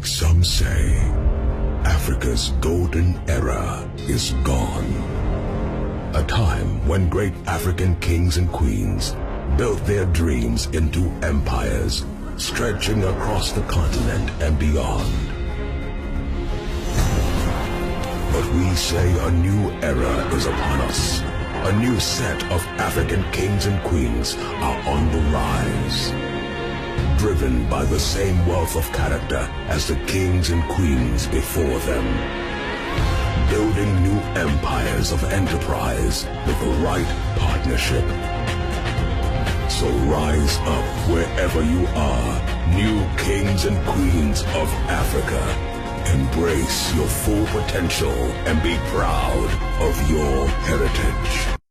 Some say Africa's golden era is gone. A time when great African kings and queens built their dreams into empires stretching across the continent and beyond. But we say a new era is upon us. A new set of African kings and queens are on the rise. Driven by the same wealth of character as the kings and queens before them. Building new empires of enterprise with the right partnership. So rise up wherever you are, new kings and queens of Africa. Embrace your full potential and be proud of your heritage.